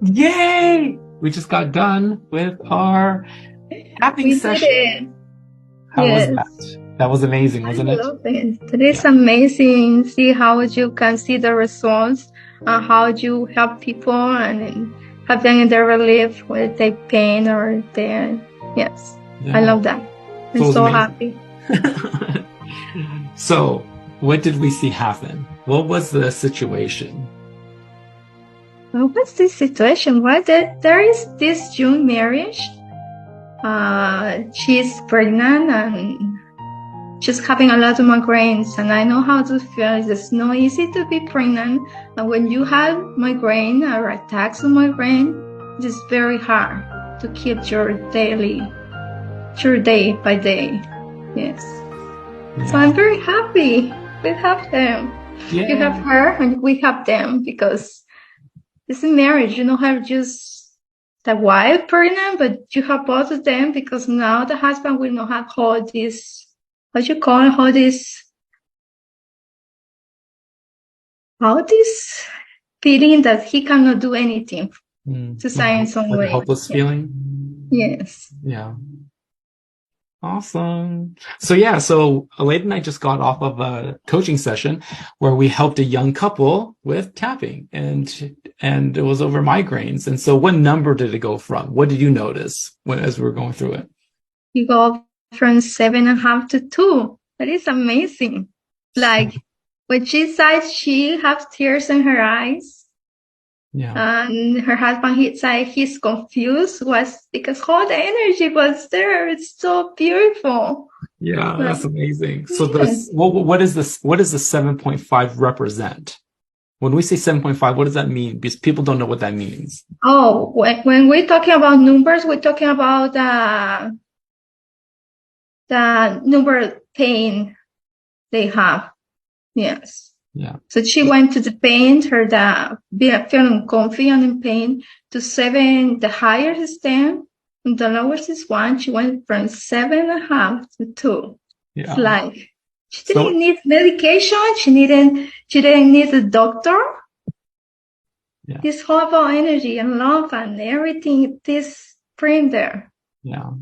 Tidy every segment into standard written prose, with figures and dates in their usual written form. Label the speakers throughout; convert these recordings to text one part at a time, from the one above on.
Speaker 1: Yay! We just got done with our tapping
Speaker 2: We did
Speaker 1: session.
Speaker 2: it.
Speaker 1: How was
Speaker 2: Yes.
Speaker 1: that? That was amazing,
Speaker 2: I
Speaker 1: wasn't it?
Speaker 2: love it. It is amazing. See how you can see the results and how you help people and help them in their relief with their pain or their, yes. I
Speaker 1: Yeah.
Speaker 2: love that.
Speaker 1: So
Speaker 2: I'm
Speaker 1: it was
Speaker 2: so
Speaker 1: amazing.
Speaker 2: happy.
Speaker 1: So, what did we see happen? What was the situation?
Speaker 2: Well, what's this situation? Well, there is this young marriage. She's pregnant and she's having a lot of migraines, and I know how to feel. It's not easy to be pregnant, and when you have migraine or attacks of migraine, it's very hard to keep your day by day. Yes.
Speaker 1: Yeah.
Speaker 2: So I'm very happy we have them.
Speaker 1: Yeah.
Speaker 2: You have her and we have them, because it's a marriage. You don't have just the wife pregnant, but you have both of them, because now the husband will not have all this, what you call it, all this feeling that he cannot do anything to sign in some
Speaker 1: Like a
Speaker 2: way.
Speaker 1: hopeless feeling?
Speaker 2: Yes.
Speaker 1: Yeah. Awesome. So Aleda and I just got off of a coaching session where we helped a young couple with tapping, and it was over migraines. And so what number did it go from? What did you notice as we were going through it?
Speaker 2: You go from 7.5 to 2. That is amazing. Like when she says she has tears in her eyes.
Speaker 1: Yeah.
Speaker 2: And her husband, he's confused, was because all the energy was there. It's so beautiful.
Speaker 1: Yeah, that's amazing. So
Speaker 2: Yes.
Speaker 1: what is this? What does the 7.5 represent? When we say 7.5, what does that mean? Because people don't know what that means.
Speaker 2: Oh, when we're talking about numbers, we're talking about the number pain they have. Yes.
Speaker 1: Yeah.
Speaker 2: So she went to the pain, feeling comfy and in pain, to 7, the highest is 10, and the lowest is 1. She went from 7.5 to 2.
Speaker 1: Yeah.
Speaker 2: It's like she didn't need medication. She didn't need a doctor.
Speaker 1: Yeah.
Speaker 2: This horrible energy and love and everything, this bring there.
Speaker 1: Yeah.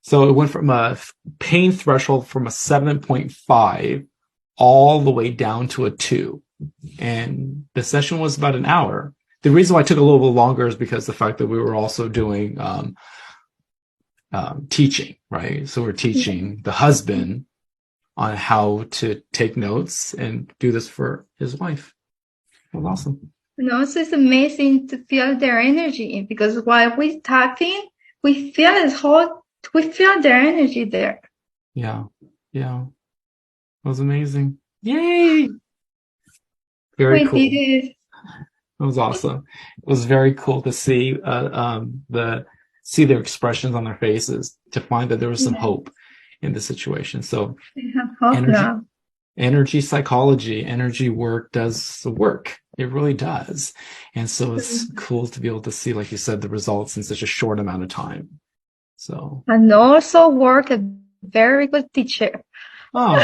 Speaker 1: So it went from a pain threshold from a 7.5 all the way down to a 2. And the session was about an hour. The reason why it took a little bit longer is because the fact that we were also doing teaching, right? So we're teaching the husband on how to take notes and do this for his wife. It was awesome.
Speaker 2: And also it's amazing to feel their energy, because while we're talking, we feel their energy there.
Speaker 1: Yeah. Yeah. It was amazing. Yay! Very cool.
Speaker 2: We did it.
Speaker 1: It was awesome. It was very cool to see see their expressions on their faces, to find that there was some hope in the situation. So
Speaker 2: we have hope now.
Speaker 1: Energy psychology, energy work does the work. It really does. And so it's cool to be able to see, like you said, the results in such a short amount of time. So.
Speaker 2: And also work a very good teacher.
Speaker 1: Oh,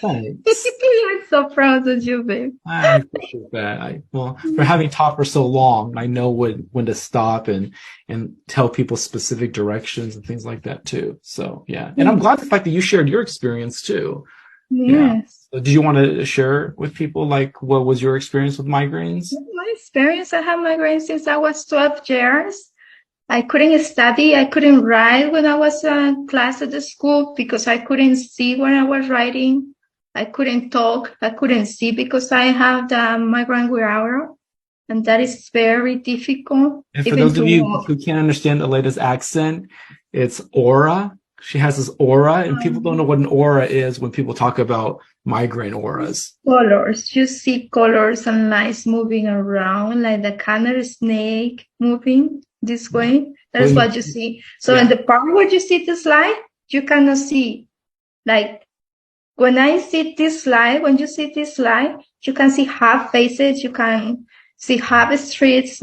Speaker 1: thanks.
Speaker 2: I'm so proud of you, babe.
Speaker 1: I appreciate that. For having taught for so long, I know when to stop and tell people specific directions and things like that too. So yeah. And I'm glad the fact that you shared your experience too.
Speaker 2: Yes.
Speaker 1: Yeah. So do you want to share with people, like, what was your experience with migraines?
Speaker 2: My experience, I have migraines since I was 12 years. I couldn't study. I couldn't write when I was in class at the school, because I couldn't see when I was writing. I couldn't talk. I couldn't see because I have the migraine with aura, and that is very difficult.
Speaker 1: And for those of you who can't understand Aleda's accent, it's aura. She has this aura, and people don't know what an aura is when people talk about migraine auras.
Speaker 2: Colors. You see colors and lights moving around, like the kind of snake moving this way. That's what you see. So in the part where you see this light, you cannot see. Like when I see this light, when you see this light, you can see half faces, you can see half streets.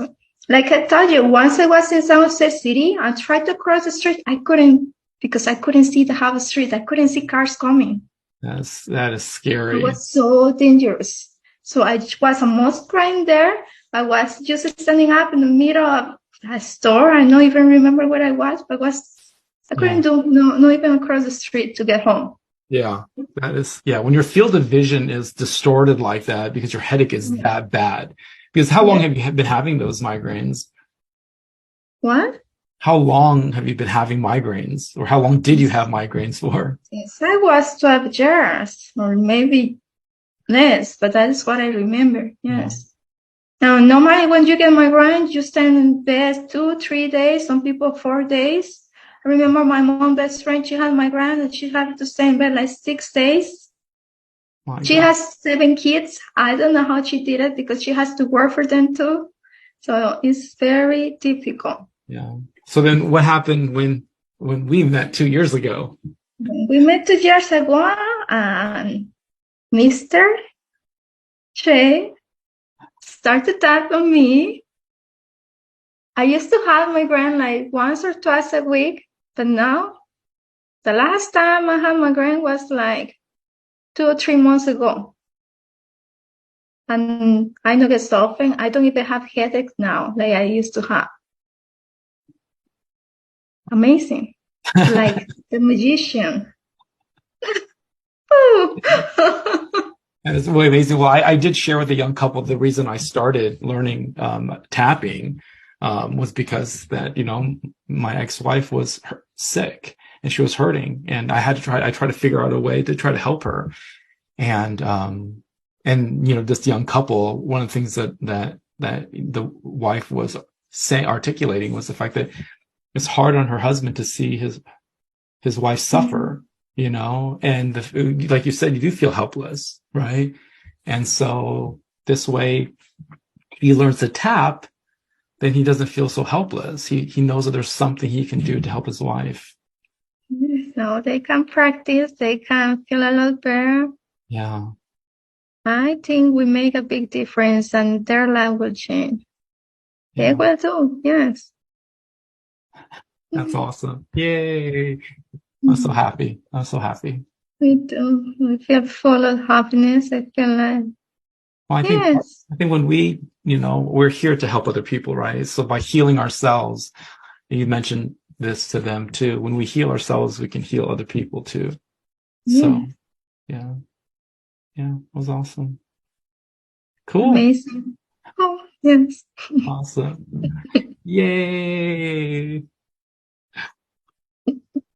Speaker 2: Like I told you, once I was in San Jose City, I tried to cross the street. I couldn't, because I couldn't see the half street. I couldn't see cars coming.
Speaker 1: That is scary.
Speaker 2: It was so dangerous. So I was almost crying there. I was just standing up in the middle of a store. I don't even remember where I was, but I couldn't do no even across the street to get home.
Speaker 1: Yeah, that is, yeah. When your field of vision is distorted like that because your headache is that bad. Because how long have you been having those migraines?
Speaker 2: What?
Speaker 1: How long have you been having migraines, or how long did you have migraines for?
Speaker 2: Yes, I was 12 years, or maybe less, but that is what I remember. Yes. Now, normally when you get migraine, you stay in bed 2-3 days, some people 4 days. I remember my mom's best friend, she had migraine and she had to stay in bed like 6 days. She has 7 kids. I don't know how she did it because she has to work for them too. So it's very difficult.
Speaker 1: Yeah. So then what happened when we met 2 years ago?
Speaker 2: We met 2 years ago, and Mr. Che started that on me. I used to have migraine like once or twice a week, but now the last time I had migraine was like 2 or 3 months ago. And I don't get suffering. I don't even have headaches now like I used to have. Amazing. Like the magician.
Speaker 1: And it's really amazing. Well, I did share with a young couple the reason I started learning tapping was because that, my ex-wife was sick and she was hurting, and I tried to figure out a way to try to help her. And this young couple, one of the things that the wife was articulating was the fact that it's hard on her husband to see his wife suffer, and like you said, you do feel helpless, right? And so this way he learns to tap, then he doesn't feel so helpless. He knows that there's something he can do to help his wife.
Speaker 2: So they can practice, they can feel a lot better.
Speaker 1: Yeah.
Speaker 2: I think we make a big difference and their life will change. Yeah. They will too, yes.
Speaker 1: That's awesome. Yay. I'm so happy. I'm so happy.
Speaker 2: Me too. I feel full of happiness. I feel like,
Speaker 1: well, I
Speaker 2: yes.
Speaker 1: think when we're here to help other people, right? So by healing ourselves, you mentioned this to them too. When we heal ourselves, we can heal other people too. So, yeah, it was awesome. Cool.
Speaker 2: Amazing. Oh, yes.
Speaker 1: Awesome. Yay.